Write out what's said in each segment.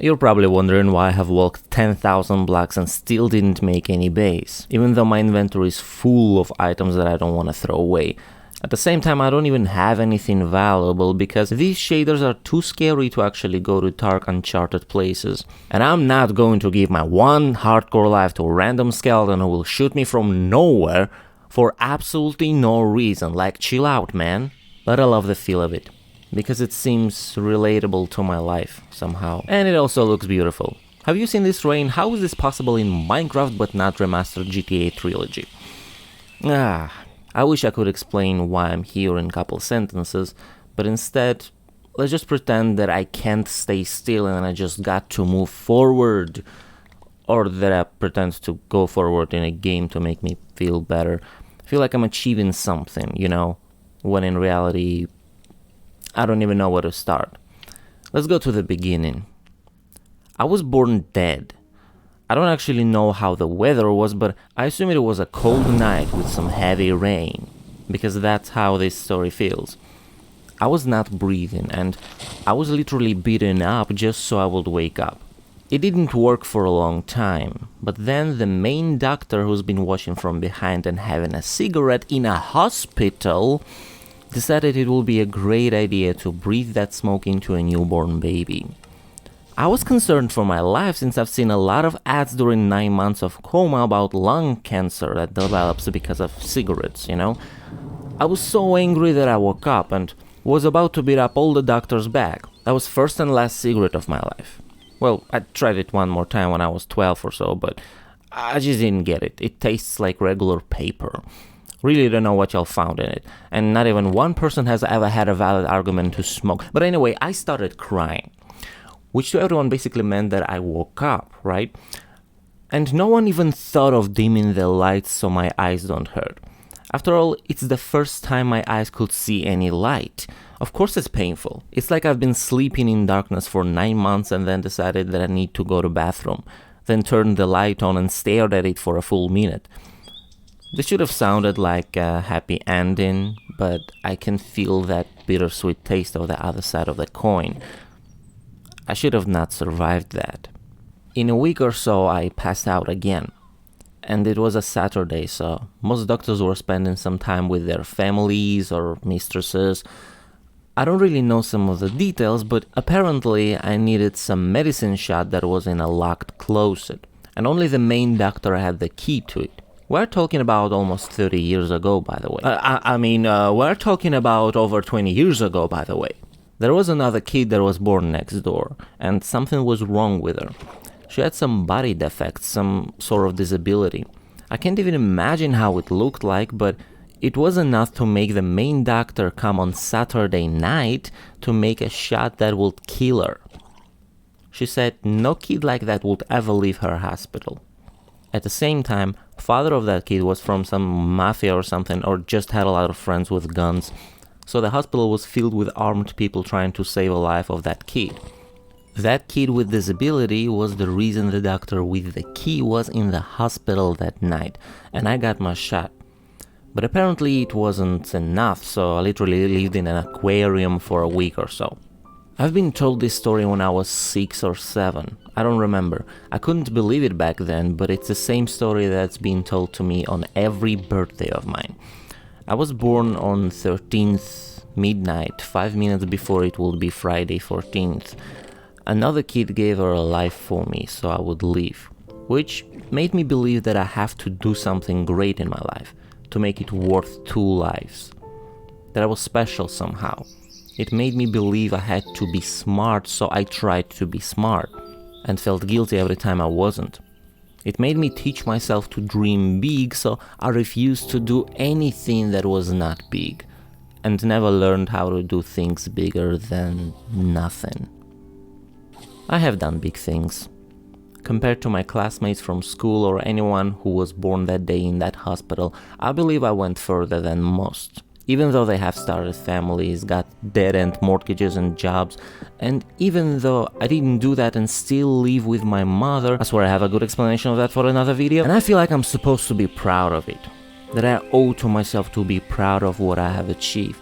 You're probably wondering why I have walked 10,000 blocks and still didn't make any base, even though my inventory is full of items that I don't want to throw away. At the same time, I don't even have anything valuable because these shaders are too scary to actually go to dark, uncharted places. And I'm not going to give my one hardcore life to a random skeleton who will shoot me from nowhere for absolutely no reason. Like, chill out, man. But I love the feel of it, because it seems relatable to my life somehow. And it also looks beautiful. Have you seen this rain? How is this possible in Minecraft but not remastered GTA trilogy? I wish I could explain why I'm here in a couple sentences, but instead, let's just pretend that I can't stay still and I just got to move forward. Or that I pretend to go forward in a game to make me feel better. Feel like I'm achieving something, you know, when in reality, I don't even know where to start. Let's go to the beginning. I was born dead. I don't actually know how the weather was, but I assume it was a cold night with some heavy rain, because that's how this story feels. I was not breathing, and I was literally beaten up just so I would wake up. It didn't work for a long time, but then the main doctor, who's been watching from behind and having a cigarette in a hospital, decided it would be a great idea to breathe that smoke into a newborn baby. I was concerned for my life since I've seen a lot of ads during 9 months of coma about lung cancer that develops because of cigarettes, you know? I was so angry that I woke up and was about to beat up all the doctors back. That was first and last cigarette of my life. Well, I tried it one more time when I was 12 or so, but I just didn't get it. It tastes like regular paper. Really don't know what y'all found in it. And not even one person has ever had a valid argument to smoke. But anyway, I started crying, which to everyone basically meant that I woke up, right? And no one even thought of dimming the lights so my eyes don't hurt. After all, it's the first time my eyes could see any light. Of course it's painful. It's like I've been sleeping in darkness for 9 months and then decided that I need to go to the bathroom. Then turned the light on and stared at it for a full minute. This should have sounded like a happy ending, but I can feel that bittersweet taste of the other side of the coin. I should have not survived that. In a week or so, I passed out again. And it was a Saturday, so most doctors were spending some time with their families or mistresses. I don't really know some of the details, but apparently I needed some medicine shot that was in a locked closet. And only the main doctor had the key to it. We're talking about almost 30 years ago, by the way. We're talking about over 20 years ago, by the way. There was another kid that was born next door, and something was wrong with her. She had some body defects, some sort of disability. I can't even imagine how it looked like, but it was enough to make the main doctor come on Saturday night to make a shot that would kill her. She said no kid like that would ever leave her hospital. At the same time, father of that kid was from some mafia or something, or just had a lot of friends with guns. So the hospital was filled with armed people trying to save the life of that kid. That kid with disability was the reason the doctor with the key was in the hospital that night, and I got my shot. But apparently it wasn't enough, so I literally lived in an aquarium for a week or so. I've been told this story when I was 6 or 7. I don't remember. I couldn't believe it back then, but it's the same story that's been told to me on every birthday of mine. I was born on 13th midnight, 5 minutes before it would be Friday 14th. Another kid gave her a life for me so I would live, which made me believe that I have to do something great in my life to make it worth 2 lives. That I was special somehow. It made me believe I had to be smart, so I tried to be smart and felt guilty every time I wasn't. It made me teach myself to dream big, so I refused to do anything that was not big, and never learned how to do things bigger than nothing. I have done big things. Compared to my classmates from school or anyone who was born that day in that hospital, I believe I went further than most. Even though they have started families, got dead-end mortgages and jobs, and even though I didn't do that and still live with my mother, I swear I have a good explanation of that for another video, and I feel like I'm supposed to be proud of it. That I owe to myself to be proud of what I have achieved.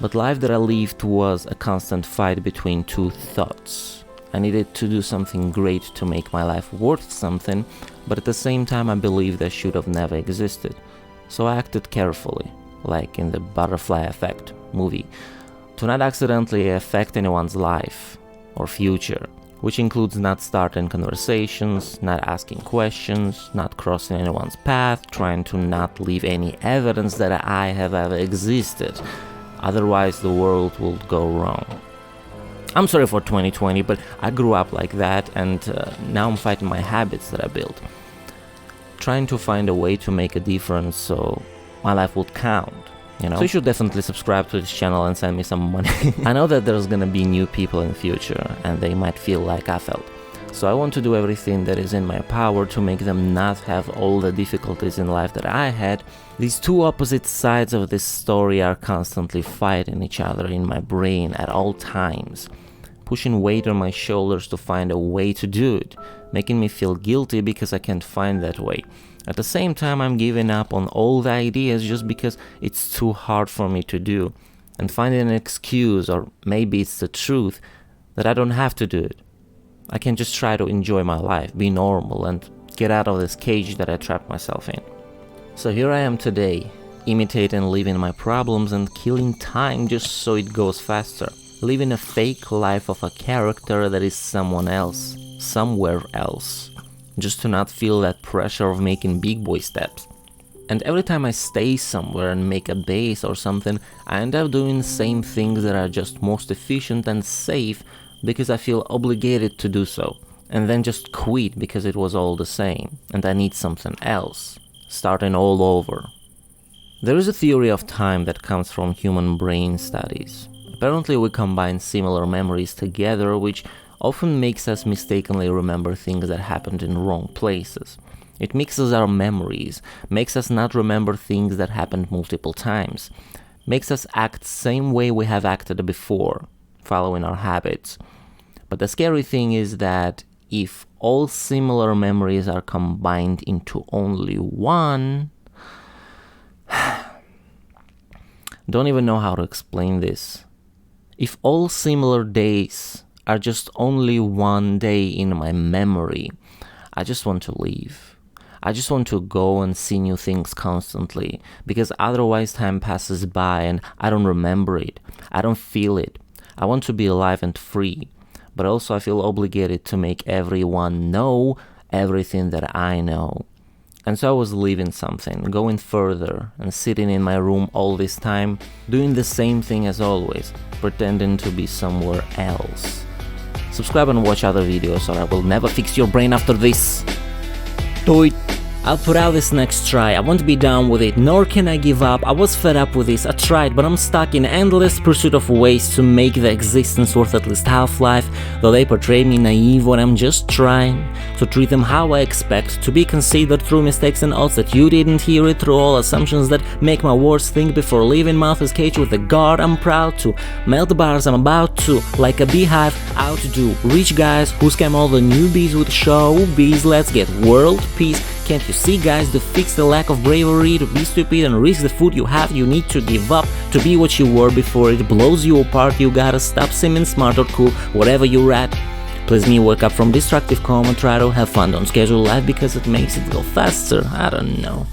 But life that I lived was a constant fight between 2 thoughts. I needed to do something great to make my life worth something, but at the same time I believed I should have never existed. So I acted carefully, like in the Butterfly Effect movie, to not accidentally affect anyone's life or future, which includes not starting conversations, not asking questions, not crossing anyone's path, trying to not leave any evidence that I have ever existed. Otherwise, the world will go wrong. I'm sorry for 2020, but I grew up like that, and now I'm fighting my habits that I built. Trying to find a way to make a difference so my life would count, you know? So you should definitely subscribe to this channel and send me some money. I know that there's gonna be new people in the future, and they might feel like I felt. So I want to do everything that is in my power to make them not have all the difficulties in life that I had. These two opposite sides of this story are constantly fighting each other in my brain at all times, pushing weight on my shoulders to find a way to do it, making me feel guilty because I can't find that way. At the same time, I'm giving up on all the ideas just because it's too hard for me to do, and finding an excuse, or maybe it's the truth, that I don't have to do it. I can just try to enjoy my life, be normal, and get out of this cage that I trapped myself in. So here I am today, imitating living my problems and killing time just so it goes faster. Living a fake life of a character that is someone else, somewhere else, just to not feel that pressure of making big boy steps. And every time I stay somewhere and make a base or something, I end up doing the same things that are just most efficient and safe because I feel obligated to do so, and then just quit because it was all the same, and I need something else, starting all over. There is a theory of time that comes from human brain studies. Apparently we combine similar memories together, which often makes us mistakenly remember things that happened in wrong places. It mixes our memories, makes us not remember things that happened multiple times, makes us act the same way we have acted before, following our habits. But the scary thing is that if all similar memories are combined into only one... Don't even know how to explain this. If all similar days are just only one day in my memory, I just want to leave. I just want to go and see new things constantly, because otherwise time passes by and I don't remember it. I don't feel it. I want to be alive and free, but also I feel obligated to make everyone know everything that I know. And so I was leaving something, going further, and sitting in my room all this time, doing the same thing as always, pretending to be somewhere else. Subscribe and watch other videos, or I will never fix your brain after this. Do it! I'll put out this next try. I won't be done with it, nor can I give up. I was fed up with this. I tried, but I'm stuck in endless pursuit of ways to make the existence worth at least half-life, though they portray me naive when I'm just trying to treat them how I expect, to be considered through mistakes and odds that you didn't hear it, through all assumptions that make my words think before leaving Martha's cage with the guard I'm proud to, melt the bars I'm about to, like a beehive outdo rich guys who scam all the newbies with showbiz. Let's get world peace. Can't you see, guys, to fix the lack of bravery, to be stupid and risk the food you have, you need to give up to be what you were before it blows you apart. You gotta stop seeming smart or cool, whatever you're at. Please me wake up from destructive coma, try to have fun, don't schedule life because it makes it go faster, I don't know.